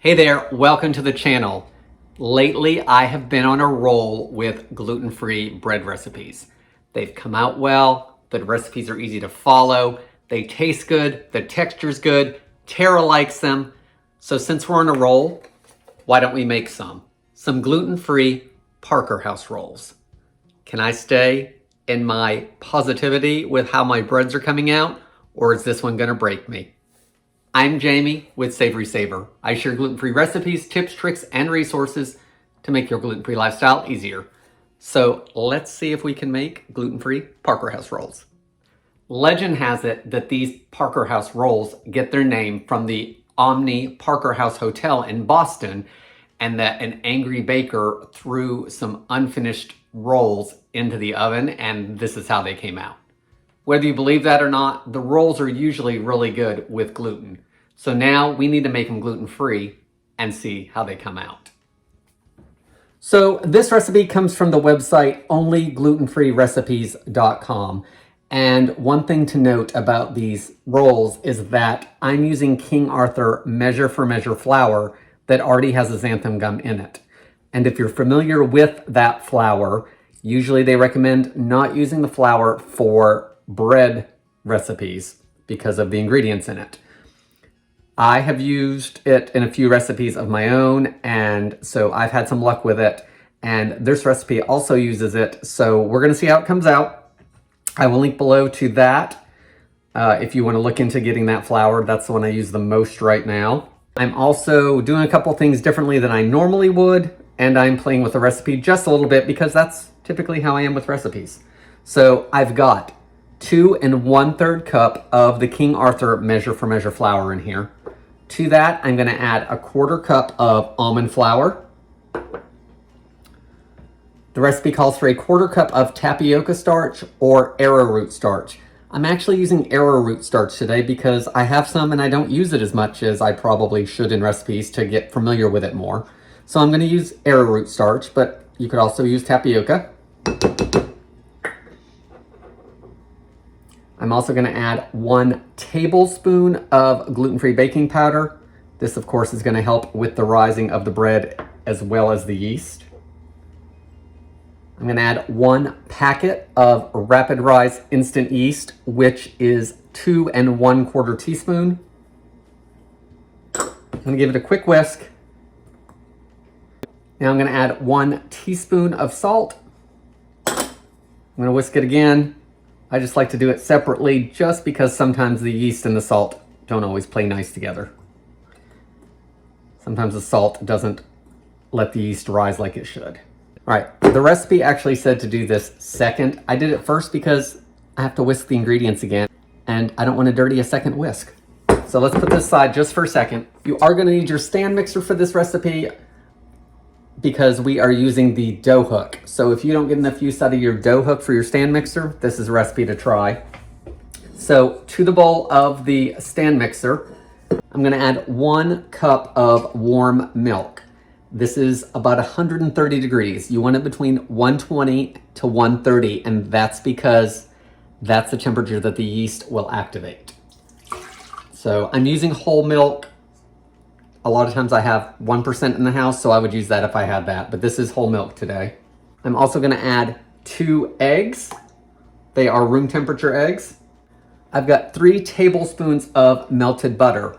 Hey there, welcome to the channel. Lately, I have been on a roll with gluten-free bread recipes. They've come out well, the recipes are easy to follow, they taste good, the texture's good, Tara likes them. So since we're on a roll, why don't we make some gluten-free Parker House rolls. Can I stay in my positivity with how my breads are coming out, or is this one gonna break me? I'm Jamie with SavorySaver. I share gluten-free recipes, tips, tricks, and resources to make your gluten-free lifestyle easier. So let's see if we can make gluten-free Parker House rolls. Legend has it that these Parker House rolls get their name from the Omni Parker House Hotel in Boston, and that an angry baker threw some unfinished rolls into the oven, and this is how they came out. Whether you believe that or not, the rolls are usually really good with gluten. So now we need to make them gluten-free and see how they come out. So this recipe comes from the website onlyglutenfreerecipes.com. And one thing to note about these rolls is that I'm using King Arthur measure for measure flour that already has a xanthan gum in it. And if you're familiar with that flour, usually they recommend not using the flour for bread recipes because of the ingredients in it. I have used it in a few recipes of my own, and so I've had some luck with it, and this recipe also uses it, so we're going to see how it comes out. I will link below to that if you want to look into getting that flour. That's the one I use the most right now. I'm also doing a couple things differently than I normally would, and I'm playing with the recipe just a little bit because that's typically how I am with recipes. So I've got 2 1/3 cup of the King Arthur measure for measure flour in here. To that, I'm going to add 1/4 cup of almond flour. The recipe calls for 1/4 cup of tapioca starch or arrowroot starch. I'm actually using arrowroot starch today because I have some and I don't use it as much as I probably should in recipes to get familiar with it more. So I'm going to use arrowroot starch, but you could also use tapioca. I'm also going to add 1 tablespoon of gluten-free baking powder. This, of course, is going to help with the rising of the bread as well as the yeast. I'm going to add 1 packet of rapid rise instant yeast, which is 2 1/4 teaspoon. I'm going to give it a quick whisk. Now I'm going to add 1 teaspoon of salt. I'm going to whisk it again. I just like to do it separately just because sometimes the yeast and the salt don't always play nice together. Sometimes the salt doesn't let the yeast rise like it should. All right, the recipe actually said to do this second. I did it first because I have to whisk the ingredients again and I don't want to dirty a second whisk. So let's put this aside just for a second. You are going to need your stand mixer for this recipe because we are using the dough hook. So if you don't get enough use out of your dough hook for your stand mixer, this is a recipe to try. So to the bowl of the stand mixer, I'm going to add 1 cup of warm milk. This is about 130 degrees. You want it between 120 to 130, and that's because that's the temperature that the yeast will activate. So I'm using whole milk. A lot of times I have 1% in the house, so I would use that if I had that, but this is whole milk today. I'm also going to add 2 eggs. They are room temperature eggs. I've got 3 tablespoons of melted butter,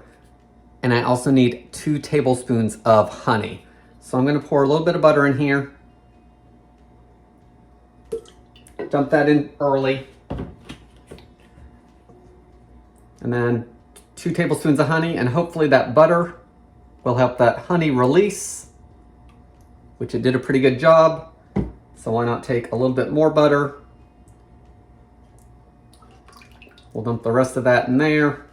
and I also need 2 tablespoons of honey. So I'm going to pour a little bit of butter in here. Dump that in early. And then 2 tablespoons of honey, and hopefully that butter will help that honey release, which it did a pretty good job. So why not take a little bit more butter? We'll dump the rest of that in there.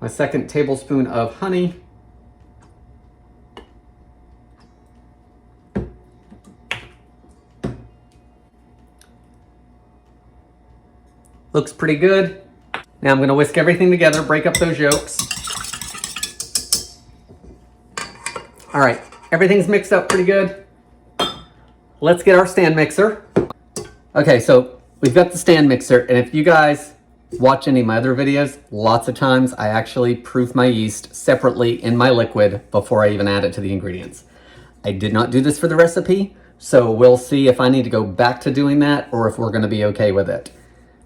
My 2nd tablespoon of honey. Looks pretty good. Now I'm going to whisk everything together, break up those yolks. All right, everything's mixed up pretty good. Let's get our stand mixer. Okay, so we've got the stand mixer, and if you guys watch any of my other videos, lots of times I actually proof my yeast separately in my liquid before I even add it to the ingredients. I did not do this for the recipe, so we'll see if I need to go back to doing that or if we're gonna be okay with it.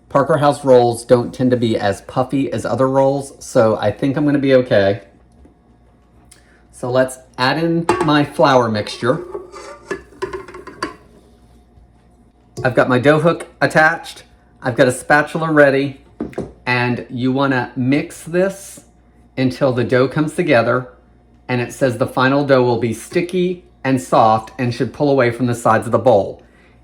Parker House rolls don't tend to be as puffy as other rolls, so I think I'm gonna be okay. So let's add in my flour mixture. I've got my dough hook attached. I've got a spatula ready, and you wanna mix this until the dough comes together, and it says the final dough will be sticky and soft and should pull away from the sides of the bowl.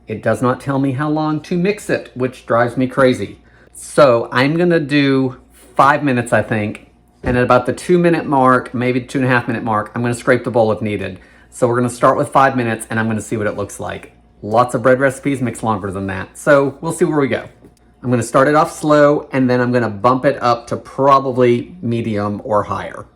It does not tell me how long to mix it, which drives me crazy. So I'm gonna do 5 minutes, I think, and at about the 2-minute mark, maybe 2.5-minute mark, I'm gonna scrape the bowl if needed. So we're gonna start with 5 minutes and I'm gonna see what it looks like. Lots of bread recipes mix longer than that, so we'll see where we go. I'm gonna start it off slow and then I'm gonna bump it up to probably medium or higher.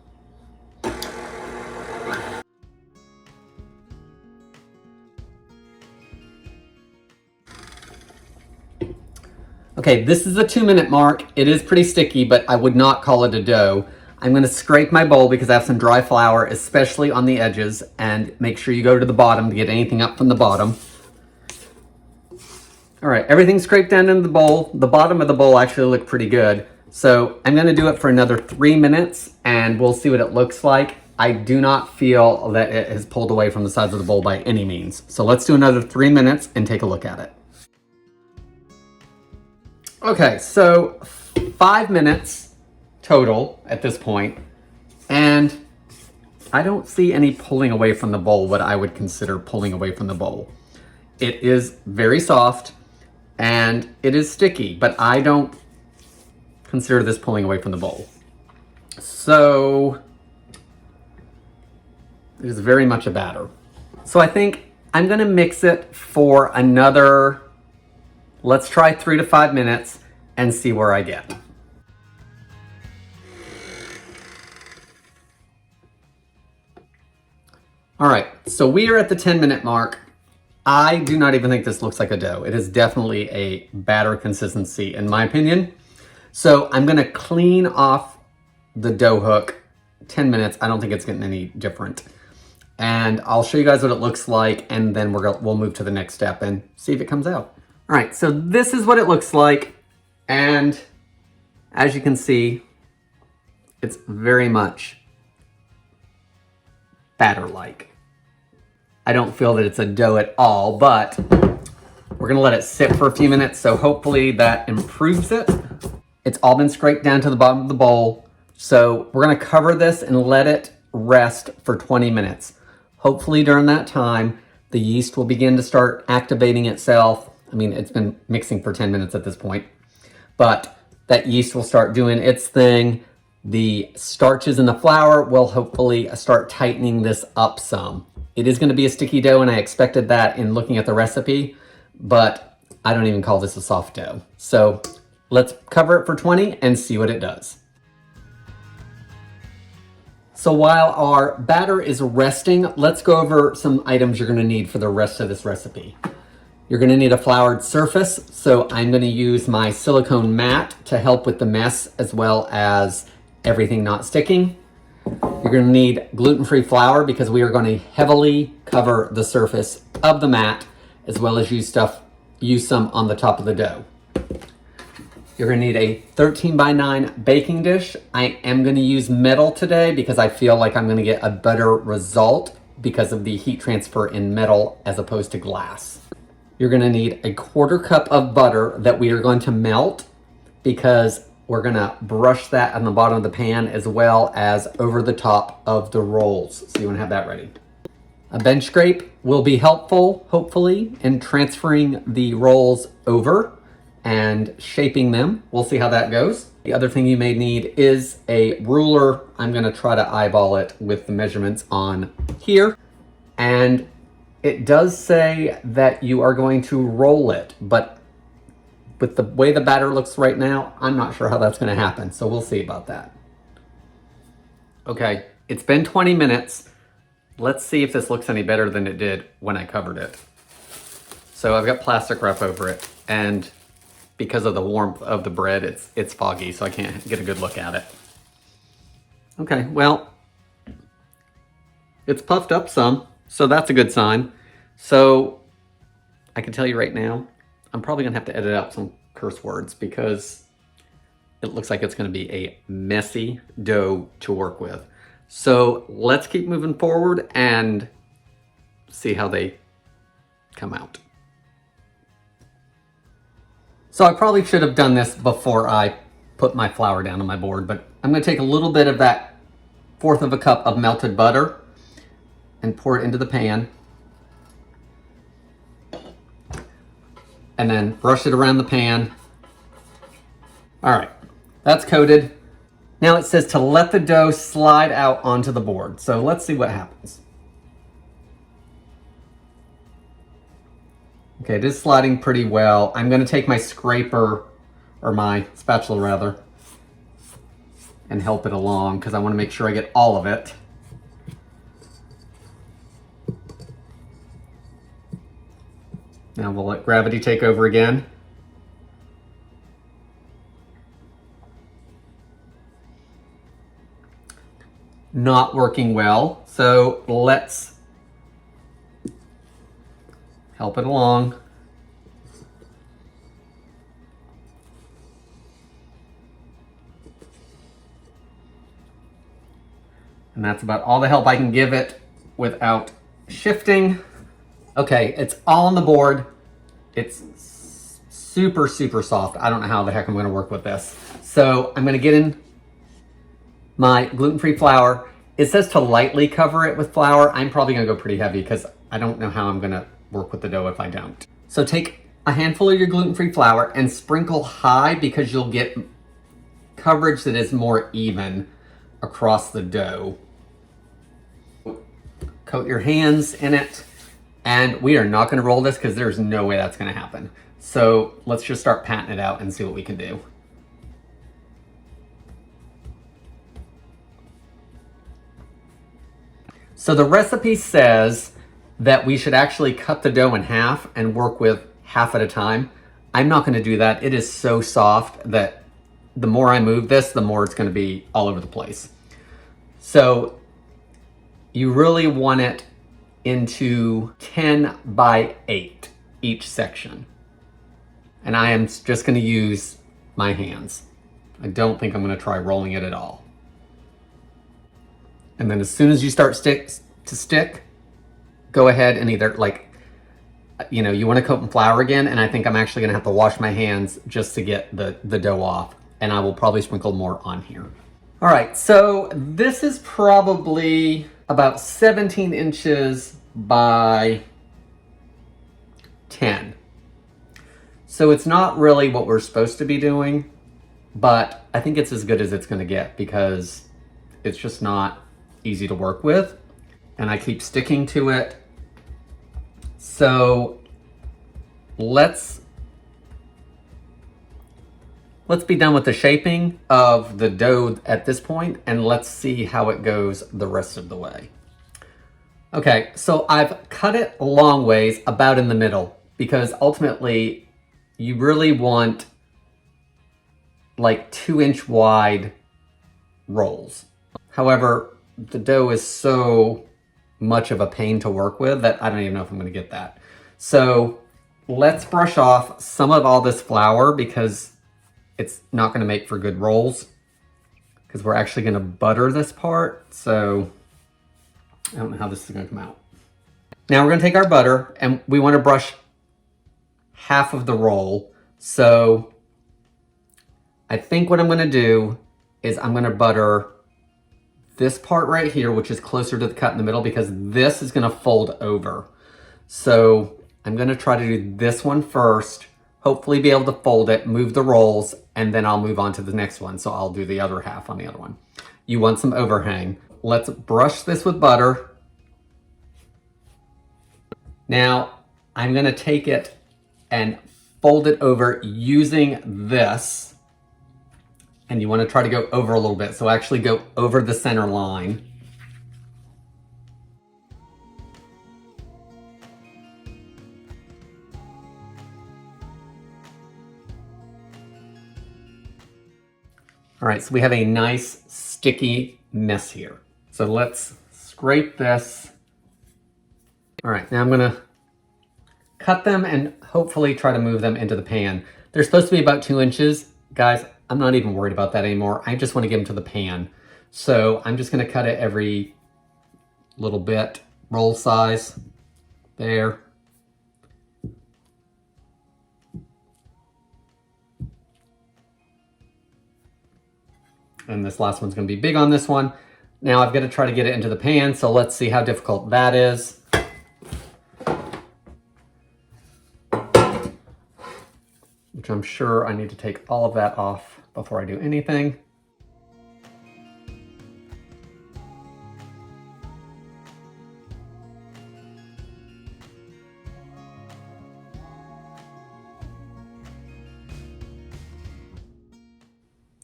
Okay, this is a 2-minute mark. It is pretty sticky, but I would not call it a dough. I'm gonna scrape my bowl because I have some dry flour, especially on the edges, and make sure you go to the bottom to get anything up from the bottom. All right, everything's scraped down into the bowl. The bottom of the bowl actually looked pretty good. So I'm gonna do it for another 3 minutes and we'll see what it looks like. I do not feel that it has pulled away from the sides of the bowl by any means. So let's do another 3 minutes and take a look at it. Okay, so 5 minutes total at this point, and I don't see any pulling away from the bowl, what I would consider pulling away from the bowl. It is very soft and it is sticky, but I don't consider this pulling away from the bowl. So it is very much a batter. So I think I'm gonna mix it for another, let's try 3 to 5 minutes and see where I get. All right, so we are at the 10-minute mark. I do not even think this looks like a dough. It is definitely a batter consistency in my opinion. So I'm gonna clean off the dough hook 10 minutes. I don't think it's getting any different. And I'll show you guys what it looks like and then we'll move to the next step and see if it comes out. All right, so this is what it looks like. And as you can see, it's very much batter-like. I don't feel that it's a dough at all, but we're gonna let it sit for a few minutes, so hopefully that improves it. It's all been scraped down to the bottom of the bowl, so we're gonna cover this and let it rest for 20 minutes. Hopefully during that time, the yeast will begin to start activating itself. I mean, it's been mixing for 10 minutes at this point, but that yeast will start doing its thing. The starches in the flour will hopefully start tightening this up some. It is gonna be a sticky dough and I expected that in looking at the recipe, but I don't even call this a soft dough. So let's cover it for 20 and see what it does. So while our batter is resting, let's go over some items you're gonna need for the rest of this recipe. You're gonna need a floured surface, so I'm gonna use my silicone mat to help with the mess as well as everything not sticking. You're gonna need gluten-free flour because we are gonna heavily cover the surface of the mat as well as use some on the top of the dough. You're gonna need a 13x9 baking dish. I am gonna use metal today because I feel like I'm gonna get a better result because of the heat transfer in metal as opposed to glass. You're gonna need a 1/4 cup of butter that we are going to melt because we're gonna brush that on the bottom of the pan as well as over the top of the rolls. So you wanna have that ready. A bench scrape will be helpful, hopefully, in transferring the rolls over and shaping them. We'll see how that goes. The other thing you may need is a ruler. I'm gonna try to eyeball it with the measurements on here. And it does say that you are going to roll it, but with the way the batter looks right now, I'm not sure how that's gonna happen, so we'll see about that. Okay, it's been 20 minutes. Let's see if this looks any better than it did when I covered it. So I've got plastic wrap over it, and because of the warmth of the bread, it's foggy, so I can't get a good look at it. Okay, well, it's puffed up some, so that's a good sign. So I can tell you right now, I'm probably gonna have to edit out some curse words because it looks like it's gonna be a messy dough to work with. So let's keep moving forward and see how they come out. So I probably should have done this before I put my flour down on my board, but I'm gonna take a little bit of that 1/4 of a cup of melted butter and pour it into the pan. And then brush it around the pan. All right, that's coated. Now it says to let the dough slide out onto the board. So let's see what happens. Okay, it is sliding pretty well. I'm gonna take my scraper, or my spatula rather, and help it along because I wanna make sure I get all of it. Now we'll let gravity take over again. Not working well, so let's help it along. And that's about all the help I can give it without shifting. Okay, it's all on the board. It's super, super soft. I don't know how the heck I'm gonna work with this. So I'm gonna get in my gluten-free flour. It says to lightly cover it with flour. I'm probably gonna go pretty heavy because I don't know how I'm gonna work with the dough if I don't. So take a handful of your gluten-free flour and sprinkle high because you'll get coverage that is more even across the dough. Coat your hands in it. And we are not gonna roll this because there's no way that's gonna happen. So let's just start patting it out and see what we can do. So the recipe says that we should actually cut the dough in half and work with half at a time. I'm not gonna do that. It is so soft that the more I move this, the more it's gonna be all over the place. So you really want it into 10 by 8 each section. And I am just gonna use my hands. I don't think I'm gonna try rolling it at all. And then as soon as you start to stick, go ahead and either you wanna coat in flour again, and I think I'm actually gonna have to wash my hands just to get the dough off, and I will probably sprinkle more on here. All right, so this is probably about 17 inches by 10. So it's not really what we're supposed to be doing, but I think it's as good as it's gonna get because it's just not easy to work with, and I keep sticking to it. So let's be done with the shaping of the dough at this point, and let's see how it goes the rest of the way. Okay, so I've cut it a long ways, about in the middle, because ultimately you really want like 2-inch wide rolls. However, the dough is so much of a pain to work with that I don't even know if I'm gonna get that. So let's brush off some of all this flour because it's not gonna make for good rolls because we're actually gonna butter this part. So I don't know how this is gonna come out. Now we're gonna take our butter and we wanna brush half of the roll. So I think what I'm gonna do is I'm gonna butter this part right here, which is closer to the cut in the middle because this is gonna fold over. So I'm gonna try to do this one first, hopefully be able to fold it, move the rolls, and then I'll move on to the next one. So I'll do the other half on the other one. You want some overhang. Let's brush this with butter. Now I'm gonna take it and fold it over using this. And you wanna try to go over a little bit. So actually go over the center line. All right, so we have a nice sticky mess here. So let's scrape this. All right, now I'm gonna cut them and hopefully try to move them into the pan. They're supposed to be about 2 inches. Guys, I'm not even worried about that anymore. I just wanna get them to the pan. So I'm just gonna cut it every little bit, roll size, there. And this last one's gonna be big on this one. Now I've got to try to get it into the pan, so let's see how difficult that is. Which I'm sure I need to take all of that off before I do anything.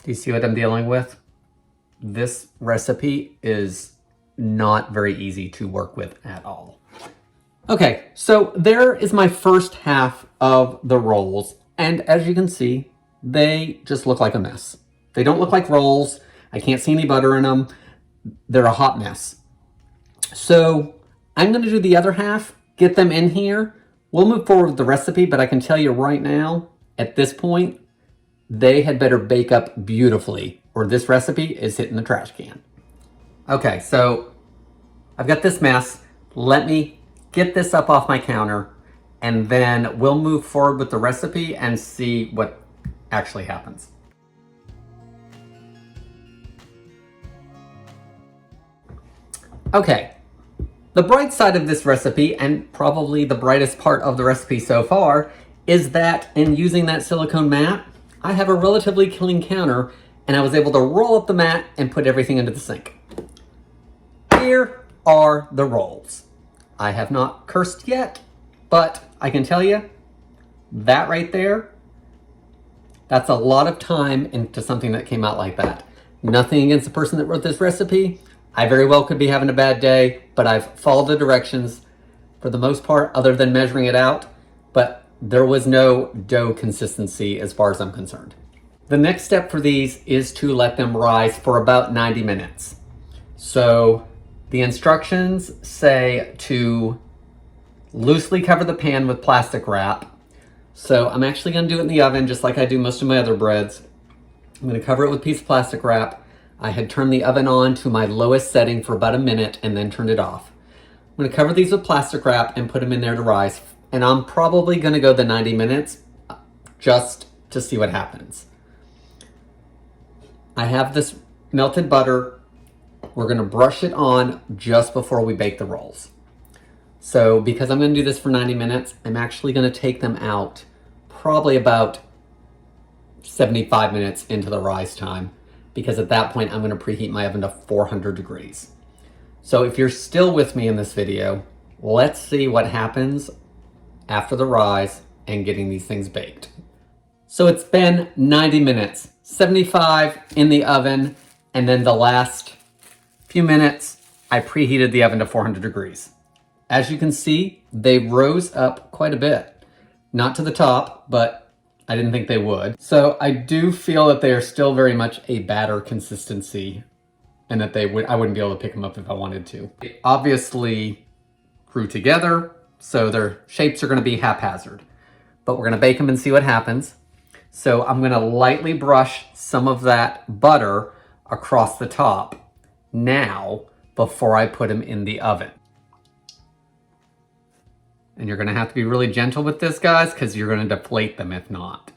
Do you see what I'm dealing with? This recipe is not very easy to work with at all. Okay, so there is my first half of the rolls. And as you can see, they just look like a mess. They don't look like rolls. I can't see any butter in them. They're a hot mess. So I'm gonna do the other half, get them in here. We'll move forward with the recipe, but I can tell you right now, at this point, they had better bake up beautifully or this recipe is hitting the trash can. Okay, so I've got this mess. Let me get this up off my counter and then we'll move forward with the recipe and see what actually happens. Okay, the bright side of this recipe, and probably the brightest part of the recipe so far, is that in using that silicone mat, I have a relatively clean counter and I was able to roll up the mat and put everything into the sink. Here are the rolls. I have not cursed yet, but I can tell you that right there, that's a lot of time into something that came out like that. Nothing against the person that wrote this recipe. I very well could be having a bad day, but I've followed the directions for the most part, other than measuring it out, but there was no dough consistency as far as I'm concerned. The next step for these is to let them rise for about 90 minutes. So the instructions say to loosely cover the pan with plastic wrap. So I'm actually gonna do it in the oven just like I do most of my other breads. I'm gonna cover it with a piece of plastic wrap. I had turned the oven on to my lowest setting for about a minute and then turned it off. I'm gonna cover these with plastic wrap and put them in there to rise. And I'm probably gonna go the 90 minutes just to see what happens. I have this melted butter. We're gonna brush it on just before we bake the rolls. So because I'm gonna do this for 90 minutes, I'm actually gonna take them out probably about 75 minutes into the rise time, because at that point I'm gonna preheat my oven to 400 degrees. So if you're still with me in this video, let's see what happens after the rise and getting these things baked. So it's been 90 minutes, 75 in the oven, and then the last few minutes, I preheated the oven to 400 degrees. As you can see, they rose up quite a bit. Not to the top, but I didn't think they would. So I do feel that they are still very much a batter consistency and that I wouldn't be able to pick them up if I wanted to. They obviously grew together, so their shapes are gonna be haphazard, but we're gonna bake them and see what happens. So I'm gonna lightly brush some of that butter across the top now before I put them in the oven. And you're gonna have to be really gentle with this, guys, because you're gonna deflate them if not.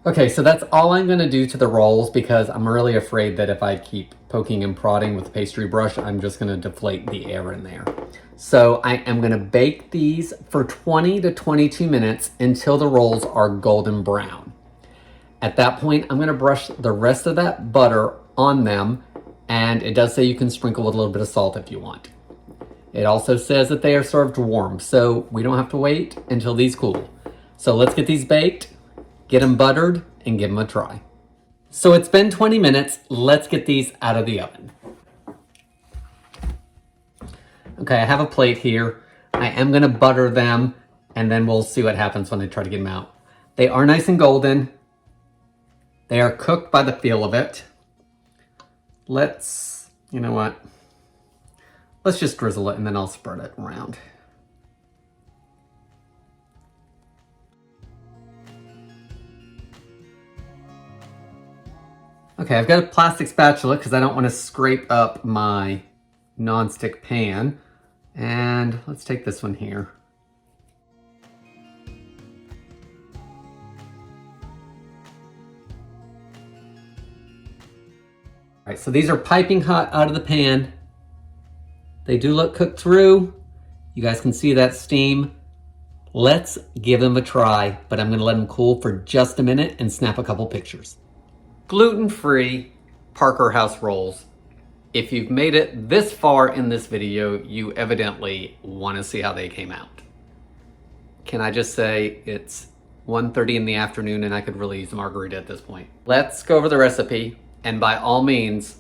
Okay, so that's all I'm gonna do to the rolls because I'm really afraid that if I keep poking and prodding with the pastry brush, I'm just gonna deflate the air in there. So I am gonna bake these for 20 to 22 minutes until the rolls are golden brown. At that point, I'm gonna brush the rest of that butter on them, and it does say you can sprinkle with a little bit of salt if you want. It also says that they are served warm, so we don't have to wait until these cool. So let's get these baked, get them buttered, and give them a try. So it's been 20 minutes. Let's get these out of the oven. Okay, I have a plate here. I am gonna butter them, and then we'll see what happens when I try to get them out. They are nice and golden. They are cooked by the feel of it. You know what? Let's just drizzle it and then I'll spread it around. Okay, I've got a plastic spatula because I don't want to scrape up my nonstick pan. And let's take this one here. All right, so these are piping hot out of the pan. They do look cooked through. You guys can see that steam. Let's give them a try, but I'm gonna let them cool for just a minute and snap a couple pictures. Gluten-free Parker House rolls. If you've made it this far in this video, you evidently wanna see how they came out. Can I just say it's 1:30 in the afternoon and I could really use a margarita at this point. Let's go over the recipe. And by all means,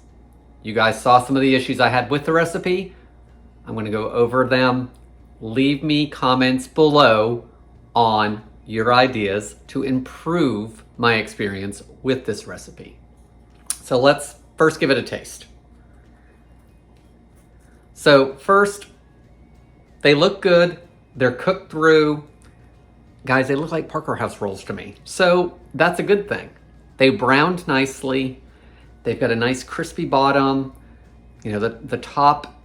you guys saw some of the issues I had with the recipe. I'm gonna go over them. Leave me comments below on your ideas to improve my experience with this recipe. So let's first give it a taste. So first, they look good. They're cooked through. Guys, they look like Parker House rolls to me. So that's a good thing. They browned nicely. They've got a nice crispy bottom. You know, the top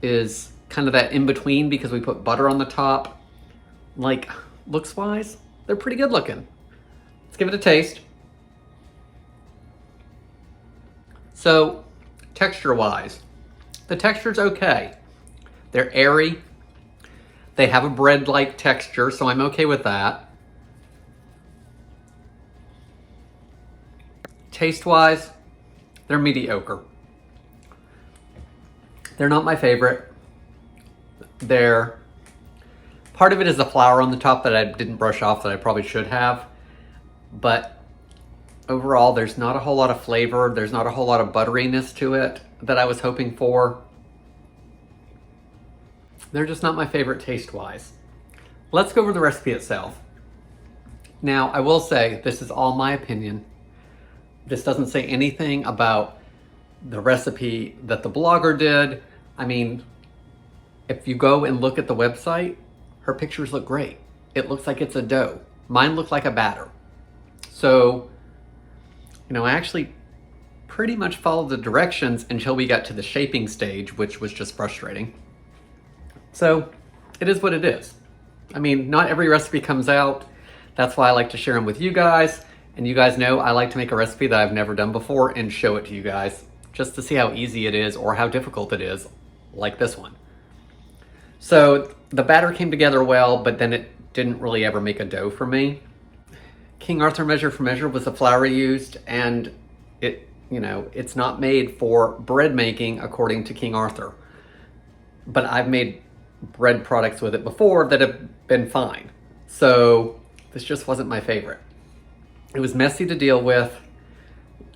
is kind of that in between because we put butter on the top. Like, looks wise, they're pretty good looking. Let's give it a taste. So, texture wise, the texture's okay. They're airy. They have a bread-like texture, so I'm okay with that. Taste wise, they're mediocre. They're not my favorite. Part of it is the flour on the top that I didn't brush off that I probably should have. But overall, there's not a whole lot of flavor. There's not a whole lot of butteriness to it that I was hoping for. They're just not my favorite taste-wise. Let's go over the recipe itself. Now, I will say, this is all my opinion. This doesn't say anything about the recipe that the blogger did. I mean, if you go and look at the website, her pictures look great. It looks like it's a dough. Mine looked like a batter. So, you know, I actually pretty much followed the directions until we got to the shaping stage, which was just frustrating. So, it is what it is. I mean, not every recipe comes out. That's why I like to share them with you guys. And you guys know I like to make a recipe that I've never done before and show it to you guys just to see how easy it is or how difficult it is, like this one. So the batter came together well, but then it didn't really ever make a dough for me. King Arthur measure for measure was the flour used, and it's not made for bread making according to King Arthur. But I've made bread products with it before that have been fine. So this just wasn't my favorite. It was messy to deal with.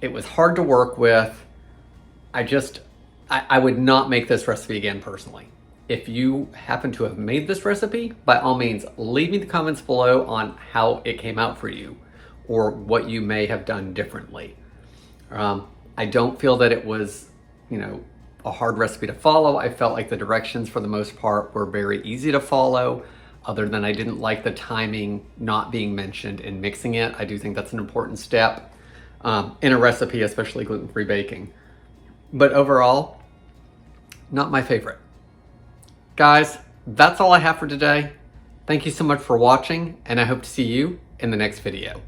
It was hard to work with. I would not make this recipe again personally. If you happen to have made this recipe, by all means, leave me the comments below on how it came out for you or what you may have done differently. I don't feel that it was, a hard recipe to follow. I felt like the directions for the most part were very easy to follow, other than I didn't like the timing not being mentioned in mixing it. I do think that's an important step in a recipe, especially gluten-free baking. But overall, not my favorite. Guys, that's all I have for today. Thank you so much for watching, and I hope to see you in the next video.